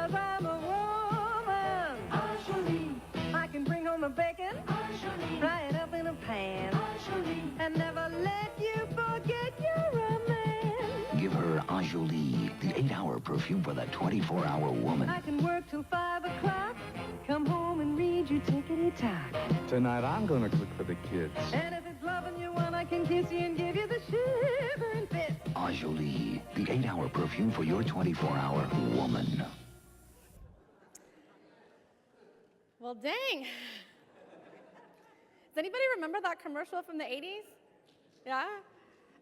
'cause I'm a woman. I can bring home the bacon, fry it up in a pan, and never let you forget you're a man. Give her Enjoli, the 8-hour perfume for that 24-hour woman. I can work till 5 o'clock, come home and read you tickety-tock. Tonight I'm gonna cook for the kids. And if it's loving you one, I can kiss you and give you the shivering fit. Enjoli, the 8-hour perfume for your 24-hour woman. Well, dang. Does anybody remember that commercial from the 80s? Yeah?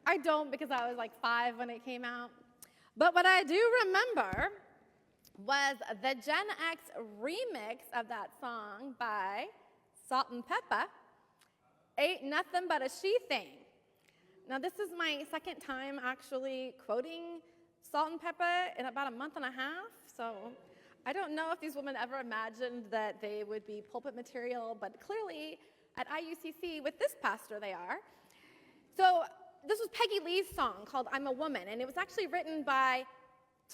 I don't, because I was like 5 when it came out. But what I do remember was the Gen X remix of that song by Salt and Peppa, Ain't Nothing But a She Thing. Now, this is my second time actually quoting Salt and Peppa in about a month and a half, so I don't know if these women ever imagined that they would be pulpit material, but clearly at IUCC with this pastor they are. So this was Peggy Lee's song called I'm a Woman, and it was actually written by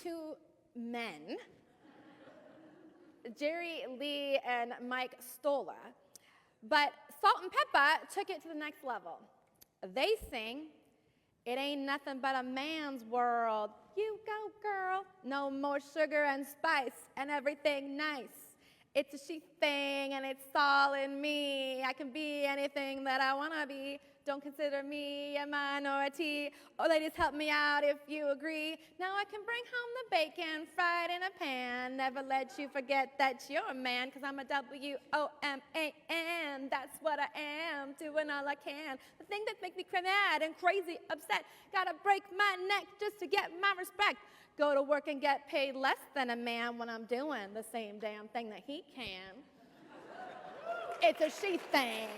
2 men, Jerry Lee and Mike Stolla. But Salt and Peppa took it to the next level. They sing, it ain't nothing but a man's world. You go, girl. No more sugar and spice and everything nice. It's a she thing and it's all in me. I can be anything that I want to be. Don't consider me a minority. Oh, ladies, help me out if you agree. Now I can bring home the bacon, fried in a pan. Never let you forget that you're a man, because I'm a W-O-M-A-N. That's what I am, doing all I can. The thing that makes me mad and crazy, upset. Gotta break my neck just to get my respect. Go to work and get paid less than a man when I'm doing the same damn thing that he can. It's a she thing.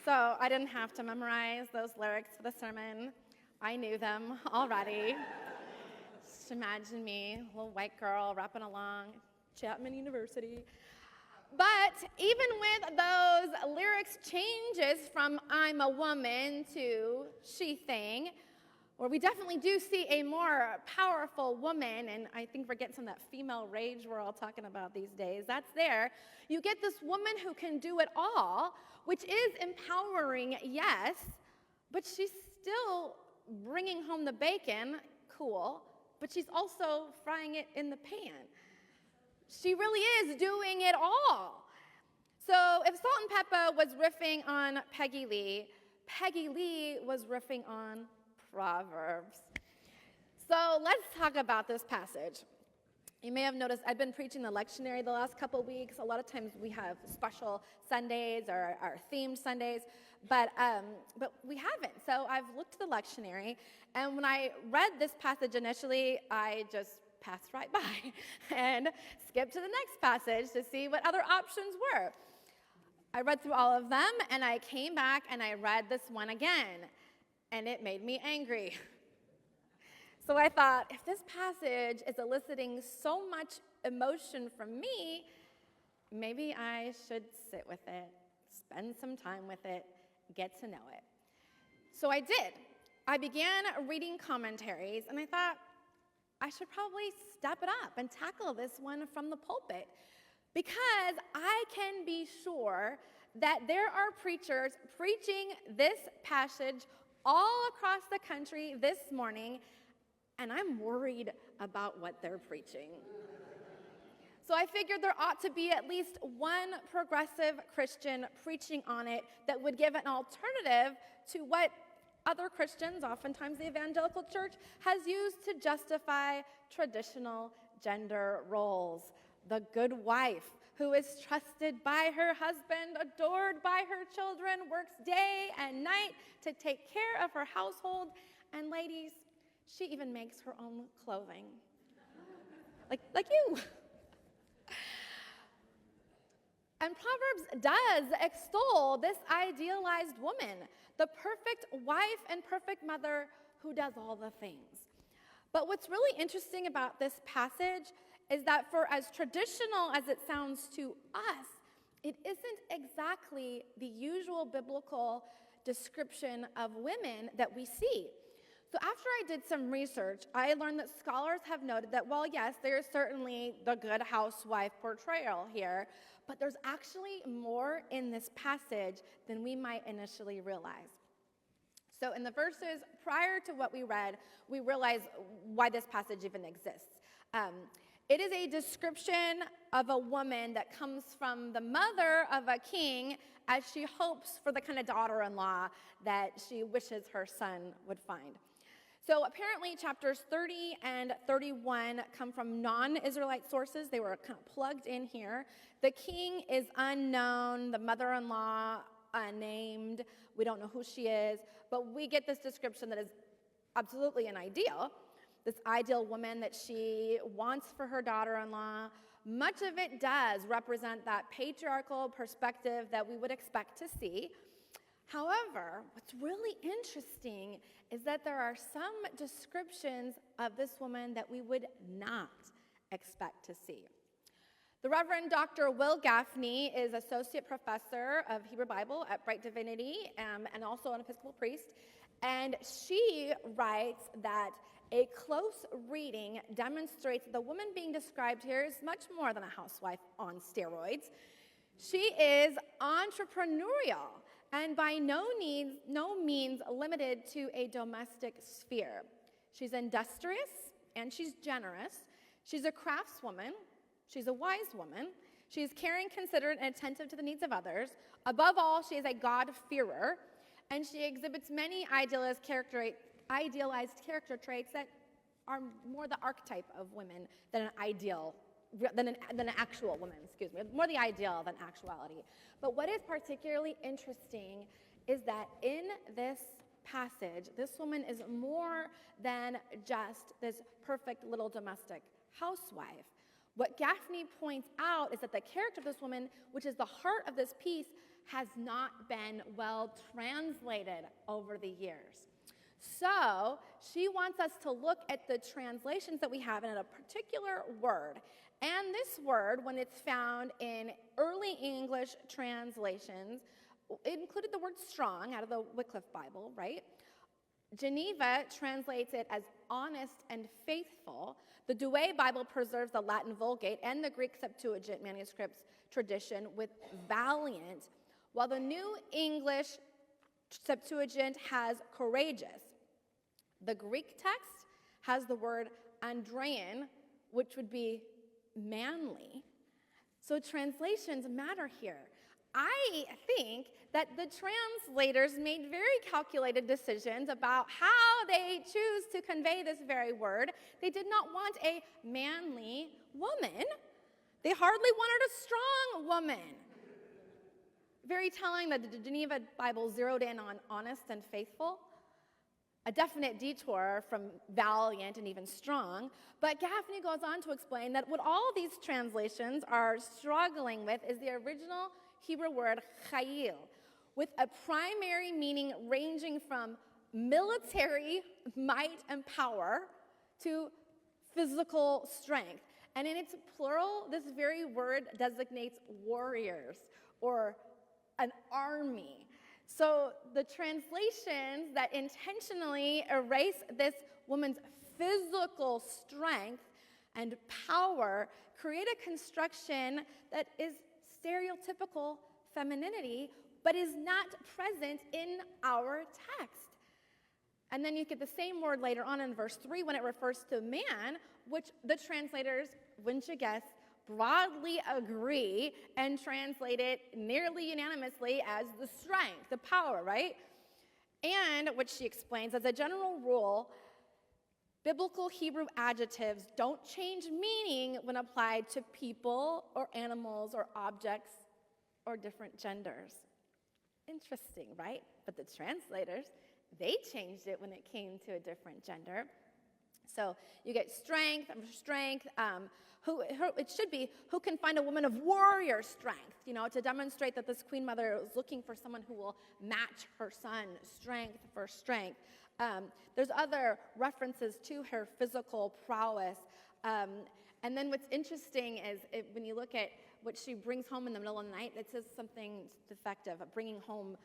So I didn't have to memorize those lyrics for the sermon. I knew them already. Just imagine me, a little white girl, rapping along, Chapman University. But even with those lyrics changes from I'm a woman to she thing, where we definitely do see a more powerful woman, and I think we're getting some of that female rage we're all talking about these days. That's there. You get this woman who can do it all, which is empowering, yes, but she's still bringing home the bacon, cool, but she's also frying it in the pan. She really is doing it all. So if Salt and Peppa was riffing on Peggy Lee was riffing on Proverbs. So let's talk about this passage. You may have noticed I've been preaching the lectionary the last couple of weeks. A lot of times we have special Sundays or our themed Sundays, but we haven't. So I've looked at the lectionary, and when I read this passage initially, I just passed right by and skipped to the next passage to see what other options were. I read through all of them, and I came back and I read this one again, and it made me angry. So I thought, if this passage is eliciting so much emotion from me, maybe I should sit with it, spend some time with it, get to know it. So I did. I began reading commentaries, and I thought, I should probably step it up and tackle this one from the pulpit, because I can be sure that there are preachers preaching this passage all across the country this morning, and I'm worried about what they're preaching. So I figured there ought to be at least one progressive Christian preaching on it that would give an alternative to what other Christians, oftentimes the evangelical church, has used to justify traditional gender roles. The good wife who is trusted by her husband, adored by her children, works day and night to take care of her household, and ladies, she even makes her own clothing. Like you. And Proverbs does extol this idealized woman, the perfect wife and perfect mother who does all the things. But what's really interesting about this passage is that for as traditional as it sounds to us, it isn't exactly the usual biblical description of women that we see. So after I did some research, I learned that scholars have noted that, well, yes, there is certainly the good housewife portrayal here, but there's actually more in this passage than we might initially realize. So in the verses prior to what we read, we realize why this passage even exists. It is a description of a woman that comes from the mother of a king as she hopes for the kind of daughter-in-law that she wishes her son would find. So apparently chapters 30 and 31 come from non-Israelite sources. They were kind of plugged in here. The king is unknown, the mother-in-law unnamed. We don't know who she is, but we get this description that is absolutely an ideal. This ideal woman that she wants for her daughter-in-law. Much of it does represent that patriarchal perspective that we would expect to see. However, what's really interesting is that there are some descriptions of this woman that we would not expect to see. The Reverend Dr. Will Gaffney is Associate Professor of Hebrew Bible at Bright Divinity and also an Episcopal priest. And she writes that a close reading demonstrates the woman being described here is much more than a housewife on steroids. She is entrepreneurial and by no means limited to a domestic sphere. She's industrious and she's generous. She's a craftswoman. She's a wise woman. She's caring, considerate, and attentive to the needs of others. Above all, she is a God-fearer, and she exhibits many idealized character traits that are more the archetype of women than an actual woman, more the ideal than actuality. But what is particularly interesting is that in this passage, this woman is more than just this perfect little domestic housewife. What Gaffney points out is that the character of this woman, which is the heart of this piece, has not been well translated over the years. So she wants us to look at the translations that we have in a particular word. And this word, when it's found in early English translations, it included the word strong out of the Wycliffe Bible, right? Geneva translates it as honest and faithful. The Douay Bible preserves the Latin Vulgate and the Greek Septuagint manuscripts tradition with valiant, while the New English Septuagint has courageous. The Greek text has the word andrean, which would be manly. So translations matter here. I think that the translators made very calculated decisions about how they choose to convey this very word. They did not want a manly woman. They hardly wanted a strong woman. Very telling that the Geneva Bible zeroed in on honest and faithful. A definite detour from valiant and even strong. But Gaffney goes on to explain that what all these translations are struggling with is the original Hebrew word chayil, with a primary meaning ranging from military might and power to physical strength. And in its plural, this very word designates warriors or an army. So the translations that intentionally erase this woman's physical strength and power create a construction that is stereotypical femininity, but is not present in our text. And then you get the same word later on in verse 3 when it refers to man, which the translators, wouldn't you guess, broadly agree and translate it nearly unanimously as the strength, the power, right? And, which she explains, as a general rule, biblical Hebrew adjectives don't change meaning when applied to people or animals or objects or different genders. Interesting, right? But the translators, they changed it when it came to a different gender. So you get strength, it should be, who can find a woman of warrior strength, to demonstrate that this queen mother is looking for someone who will match her son, strength for strength. There's other references to her physical prowess. And then what's interesting is when you look at what she brings home in the middle of the night, it says something defective, bringing home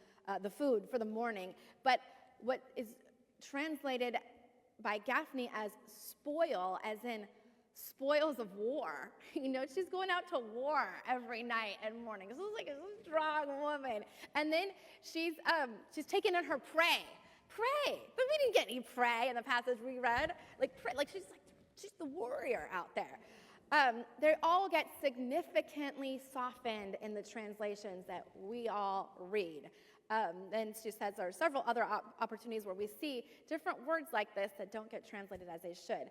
the food for the morning. But what is translated by Gaffney as spoil, as in spoils of war. She's going out to war every night and morning. This is like a strong woman. And then she's taking in her prey. Prey. But we didn't get any prey in the passage we read. She's the warrior out there. They all get significantly softened in the translations that we all read. And she says there are several other opportunities where we see different words like this that don't get translated as they should.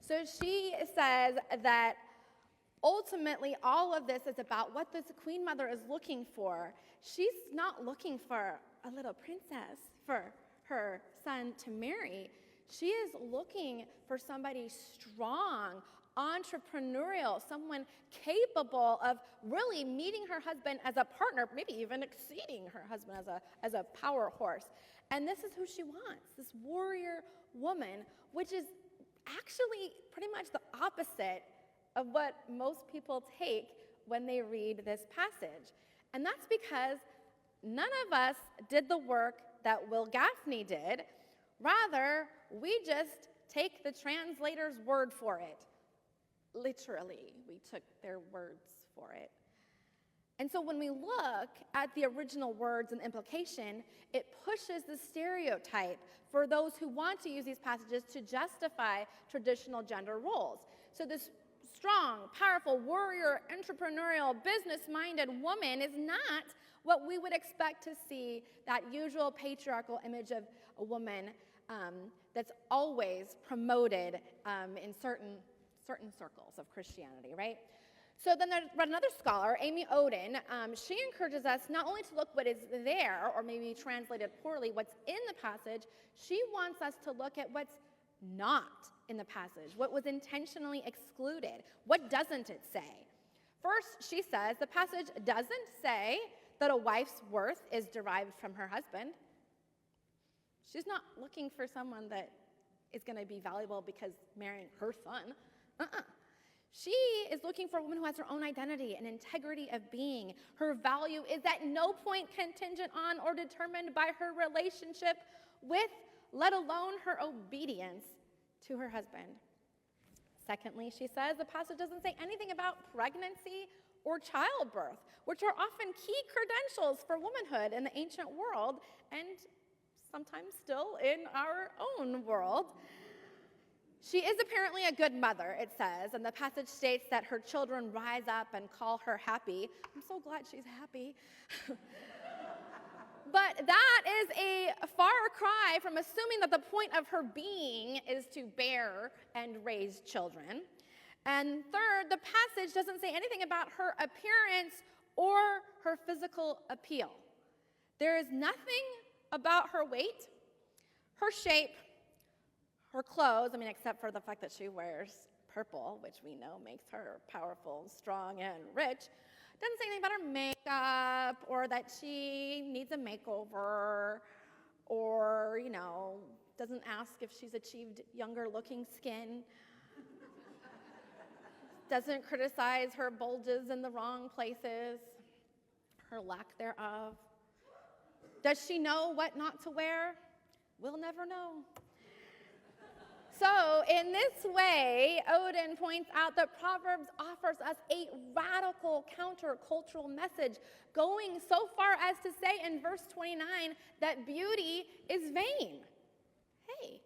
So she says that ultimately all of this is about what this queen mother is looking for. She's not looking for a little princess for her son to marry. She is looking for somebody strong, entrepreneurial, someone capable of really meeting her husband as a partner, maybe even exceeding her husband as a power horse. And this is who she wants, this warrior woman, which is actually pretty much the opposite of what most people take when they read this passage. And that's because none of us did the work that Will Gaffney did. Rather, we just take the translator's word for it. Literally, we took their words for it. And so when we look at the original words and implication, it pushes the stereotype for those who want to use these passages to justify traditional gender roles. So this strong, powerful, warrior, entrepreneurial, business-minded woman is not what we would expect to see, that usual patriarchal image of a woman that's always promoted in certain circles of Christianity, right? So then there's another scholar, Amy Oden. She encourages us not only to look what is there, or maybe translated poorly, what's in the passage. She wants us to look at what's not in the passage, what was intentionally excluded. What doesn't it say? First, she says the passage doesn't say that a wife's worth is derived from her husband. She's not looking for someone that is going to be valuable because marrying her son. She is looking for a woman who has her own identity and integrity of being. Her value is at no point contingent on or determined by her relationship with, let alone her obedience to her husband. Secondly, she says the passage doesn't say anything about pregnancy or childbirth, which are often key credentials for womanhood in the ancient world and sometimes still in our own world. She is apparently a good mother, it says, and the passage states that her children rise up and call her happy. I'm so glad she's happy. But that is a far cry from assuming that the point of her being is to bear and raise children. And third, the passage doesn't say anything about her appearance or her physical appeal. There is nothing about her weight, her shape, her clothes, except for the fact that she wears purple, which we know makes her powerful, strong, and rich. Doesn't say anything about her makeup, or that she needs a makeover, or, doesn't ask if she's achieved younger-looking skin. Doesn't criticize her bulges in the wrong places, her lack thereof. Does she know what not to wear? We'll never know. So in this way, Oden points out that Proverbs offers us a radical countercultural message, going so far as to say in verse 29 that beauty is vain. Hey.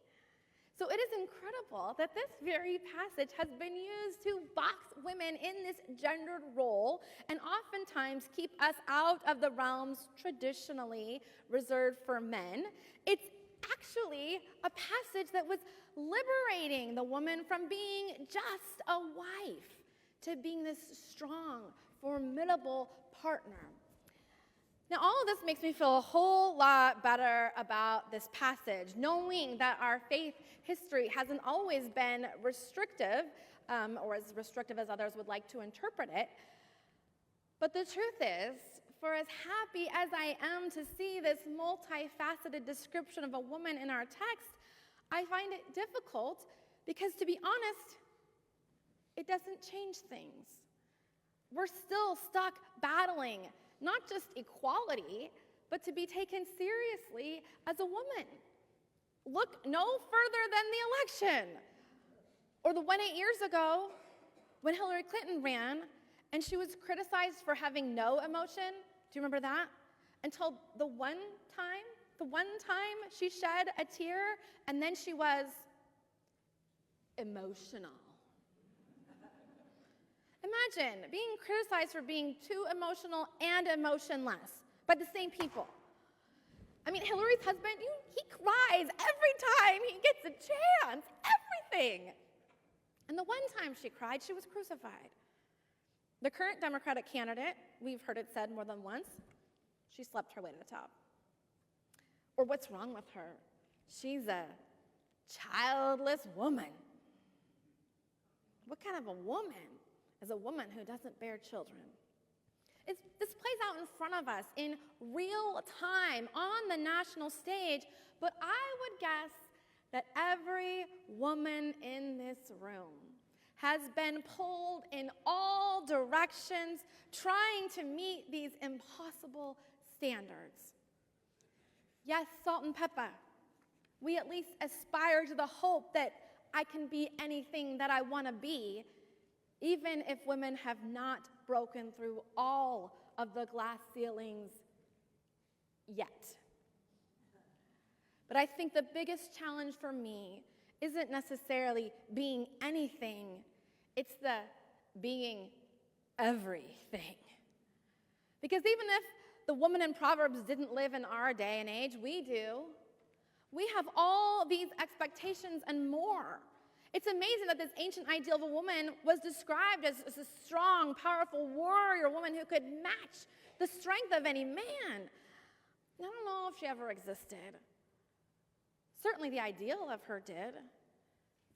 So it is incredible that this very passage has been used to box women in this gendered role and oftentimes keep us out of the realms traditionally reserved for men. It's actually a passage that was liberating the woman from being just a wife to being this strong, formidable partner. Now, all of this makes me feel a whole lot better about this passage, knowing that our faith history hasn't always been restrictive, or as restrictive as others would like to interpret it. But the truth is, for as happy as I am to see this multifaceted description of a woman in our text, I find it difficult because, to be honest, it doesn't change things. We're still stuck battling not just equality, but to be taken seriously as a woman. Look no further than the election. Or the one 8 years ago when Hillary Clinton ran and she was criticized for having no emotion. Do you remember that? Until the one time she shed a tear, and then she was emotional. Imagine being criticized for being too emotional and emotionless by the same people. I mean, Hillary's husband, he cries every time he gets a chance, everything. And the one time she cried, she was crucified. The current Democratic candidate, we've heard it said more than once, she slept her way to the top. Or what's wrong with her? She's a childless woman. What kind of a woman is a woman who doesn't bear children? This plays out in front of us in real time on the national stage, but I would guess that every woman in this room has been pulled in all directions trying to meet these impossible standards. Yes, salt and pepper. We at least aspire to the hope that I can be anything that I want to be, even if women have not broken through all of the glass ceilings yet. But I think the biggest challenge for me isn't necessarily being anything, it's the being everything. Because even if the woman in Proverbs didn't live in our day and age, we do. We have all these expectations and more. It's amazing that this ancient ideal of a woman was described as a strong, powerful warrior woman who could match the strength of any man. I don't know if she ever existed. Certainly the ideal of her did.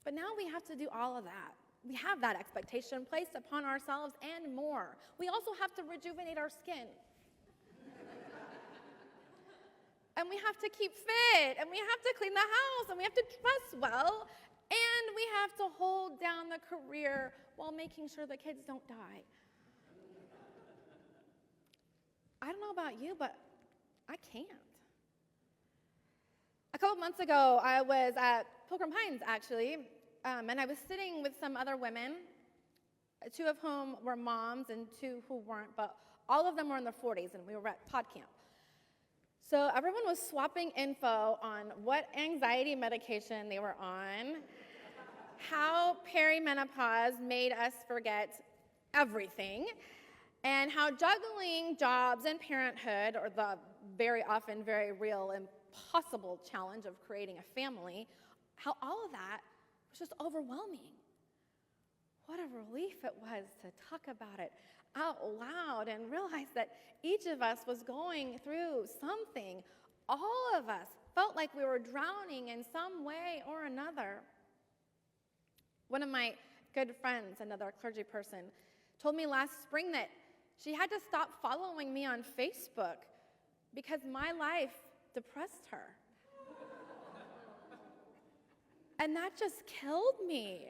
But now we have to do all of that. We have that expectation placed upon ourselves and more. We also have to rejuvenate our skin. And we have to keep fit, and we have to clean the house, and we have to dress well, and we have to hold down the career while making sure the kids don't die. I don't know about you, but I can't. A couple months ago, I was at Pilgrim Pines, actually, and I was sitting with some other women, two of whom were moms and two who weren't, but all of them were in their 40s, and we were at pod camp. So everyone was swapping info on what anxiety medication they were on, how perimenopause made us forget everything, and how juggling jobs and parenthood, or the very often very real impossible challenge of creating a family, how all of that was just overwhelming. What a relief it was to talk about it out loud and realize that each of us was going through something. All of us felt like we were drowning in some way or another. One of my good friends, another clergy person, told me last spring that she had to stop following me on Facebook because my life depressed her. And that just killed me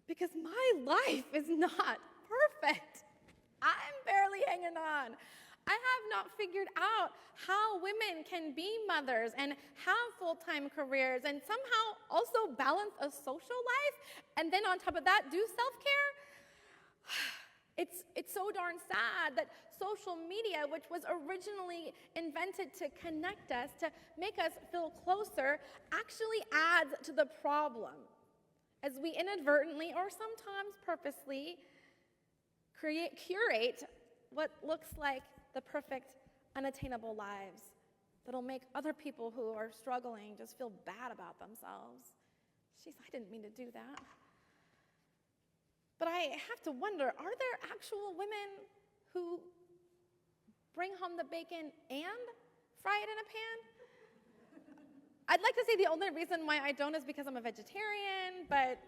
because my life is not perfect. I'm barely hanging on. I have not figured out how women can be mothers and have full-time careers and somehow also balance a social life and then on top of that do self-care. It's so darn sad that social media, which was originally invented to connect us, to make us feel closer, actually adds to the problem as we inadvertently or sometimes purposely curate what looks like the perfect, unattainable lives that'll make other people who are struggling just feel bad about themselves. Jeez, I didn't mean to do that. But I have to wonder, are there actual women who bring home the bacon and fry it in a pan? I'd like to say the only reason why I don't is because I'm a vegetarian, but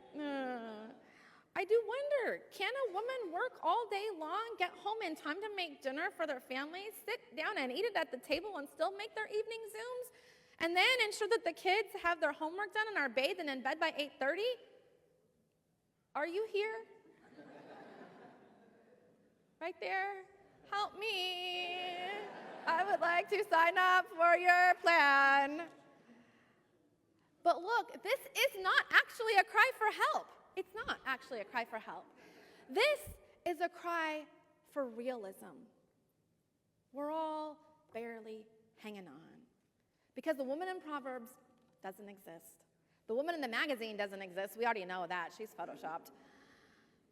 I do wonder, can a woman work all day long, get home in time to make dinner for their family, sit down and eat it at the table and still make their evening Zooms, and then ensure that the kids have their homework done and are bathed and in bed by 8:30? Are you here? Right there? Help me. I would like to sign up for your plan. But look, this is not actually a cry for help. It's not actually a cry for help. This is a cry for realism. We're all barely hanging on. Because the woman in Proverbs doesn't exist. The woman in the magazine doesn't exist. We already know that. She's photoshopped.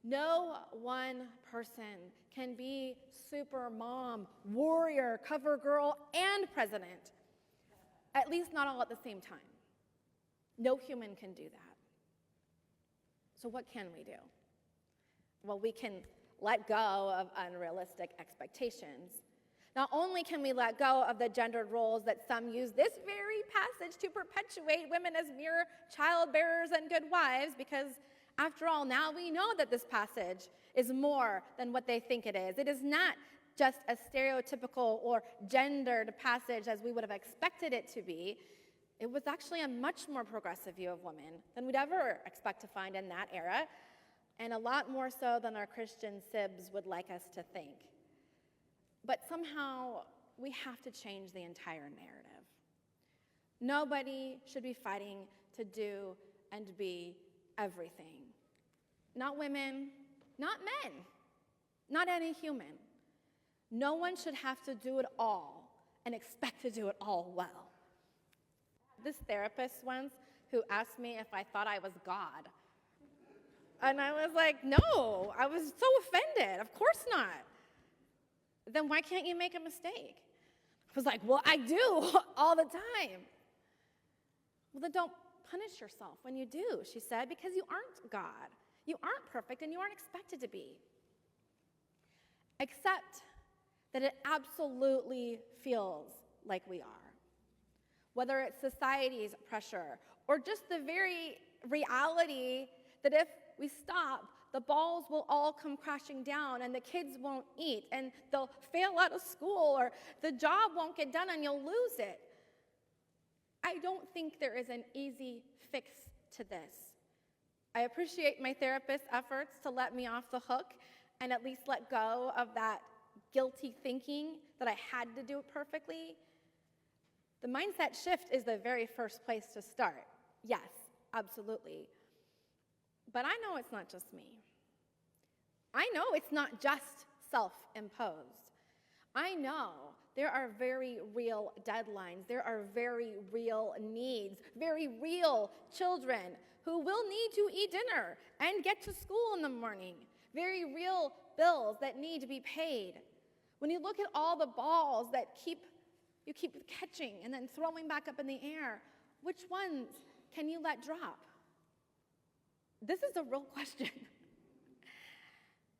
No one person can be super mom, warrior, cover girl, and president. At least not all at the same time. No human can do that. So what can we do? Well, we can let go of unrealistic expectations. Not only can we let go of the gendered roles that some use this very passage to perpetuate women as mere child bearers and good wives, because after all, now we know that this passage is more than what they think it is. It is not just a stereotypical or gendered passage as we would have expected it to be. It was actually a much more progressive view of women than we'd ever expect to find in that era, and a lot more so than our Christian sibs would like us to think. But somehow, we have to change the entire narrative. Nobody should be fighting to do and be everything. Not women, not men, not any human. No one should have to do it all and expect to do it all well. This therapist once who asked me if I thought I was God. And I was like, no, I was so offended. Of course not. Then why can't you make a mistake? I was like, well, I do all the time. Well, then don't punish yourself when you do, she said, because you aren't God. You aren't perfect and you aren't expected to be. Except that it absolutely feels like we are. Whether it's society's pressure or just the very reality that if we stop, the balls will all come crashing down and the kids won't eat and they'll fail out of school or the job won't get done and you'll lose it. I don't think there is an easy fix to this. I appreciate my therapist's efforts to let me off the hook and at least let go of that guilty thinking that I had to do it perfectly. The mindset shift is the very first place to start. Yes, absolutely. But I know it's not just me. I know it's not just self-imposed. I know there are very real deadlines. There are very real needs, very real children who will need to eat dinner and get to school in the morning, very real bills that need to be paid. When you look at all the balls that you keep catching and then throwing back up in the air, which ones can you let drop? This is a real question.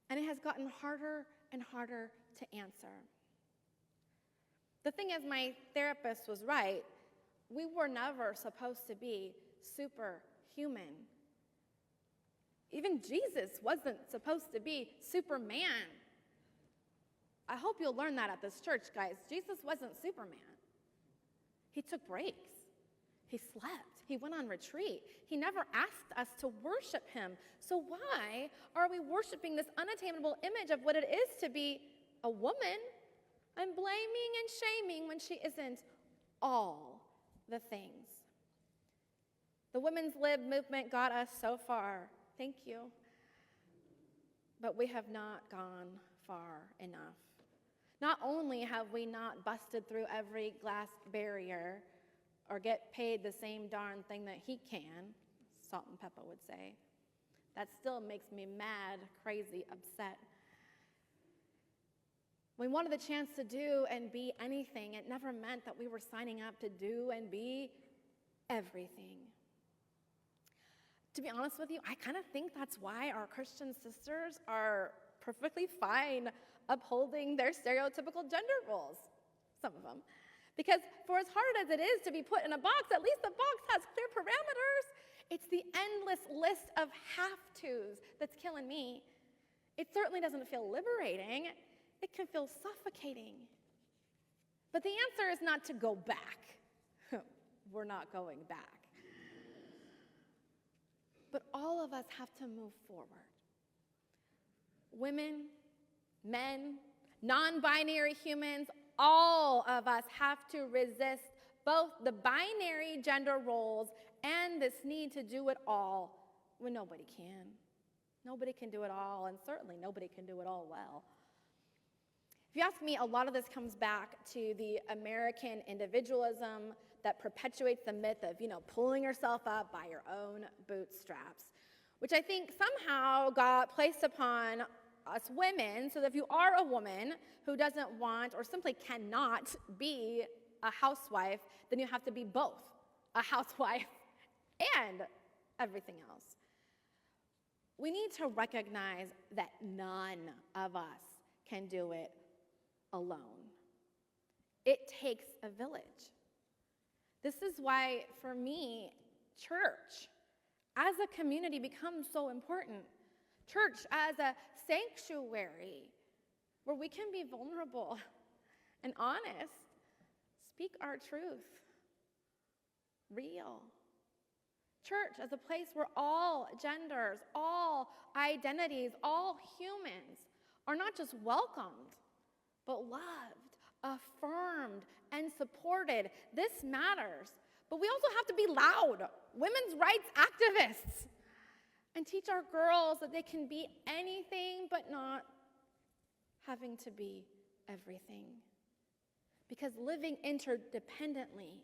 And it has gotten harder and harder to answer. The thing is, my therapist was right. We were never supposed to be superhuman. Even Jesus wasn't supposed to be Superman. I hope you'll learn that at this church, guys. Jesus wasn't Superman. He took breaks. He slept. He went on retreat. He never asked us to worship him. So why are we worshiping this unattainable image of what it is to be a woman and blaming and shaming when she isn't all the things? The women's lib movement got us so far. Thank you. But we have not gone far enough. Not only have we not busted through every glass barrier or get paid the same darn thing that he can, Salt and Pepper would say. That still makes me mad, crazy, upset. We wanted the chance to do and be anything. It never meant that we were signing up to do and be everything. To be honest with you, I kind of think that's why our Christian sisters are perfectly fine upholding their stereotypical gender roles, some of them. Because for as hard as it is to be put in a box, at least the box has clear parameters. It's the endless list of have-tos that's killing me. It certainly doesn't feel liberating. It can feel suffocating. But the answer is not to go back. We're not going back. But all of us have to move forward. Women, men, non-binary humans, all of us have to resist both the binary gender roles and this need to do it all when nobody can. Nobody can do it all, and certainly nobody can do it all well. If you ask me, a lot of this comes back to the American individualism that perpetuates the myth of, pulling yourself up by your own bootstraps, which I think somehow got placed upon us women, so that if you are a woman who doesn't want or simply cannot be a housewife, then you have to be both a housewife and everything else. We need to recognize that none of us can do it alone. It takes a village. This is why, for me, church as a community becomes so important. Church as a sanctuary where we can be vulnerable and honest, speak our truth, real. Church as a place where all genders, all identities, all humans are not just welcomed, but loved, affirmed, and supported. This matters. But we also have to be loud, women's rights activists, and teach our girls that they can be anything but not having to be everything. Because living interdependently,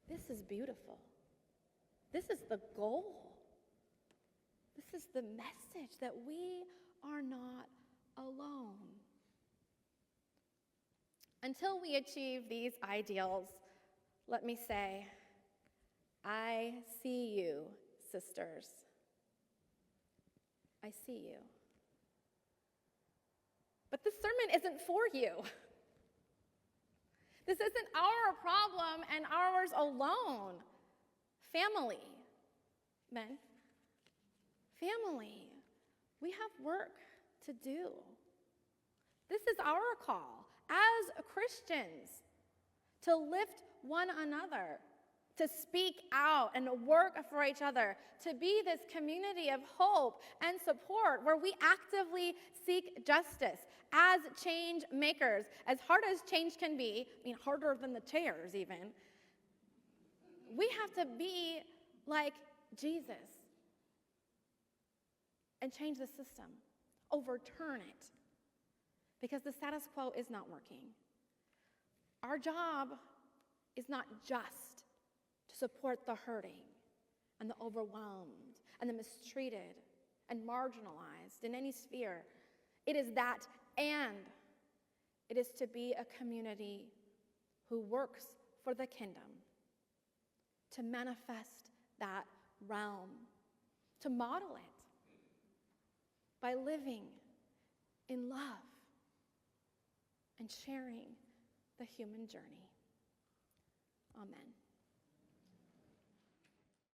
this is beautiful. This is the goal. This is the message that we are not alone. Until we achieve these ideals, let me say, I see you, sisters. I see you. But this sermon isn't for you. This isn't our problem and ours alone. Family, men, family, we have work to do. This is our call as Christians to lift one another, to speak out and work for each other, to be this community of hope and support where we actively seek justice as change makers. As hard as change can be, harder than the chairs even, we have to be like Jesus and change the system, overturn it, because the status quo is not working. Our job is not just to support the hurting and the overwhelmed and the mistreated and marginalized in any sphere. It is that, and it is to be a community who works for the kingdom, to manifest that realm, to model it by living in love and sharing the human journey. Amen.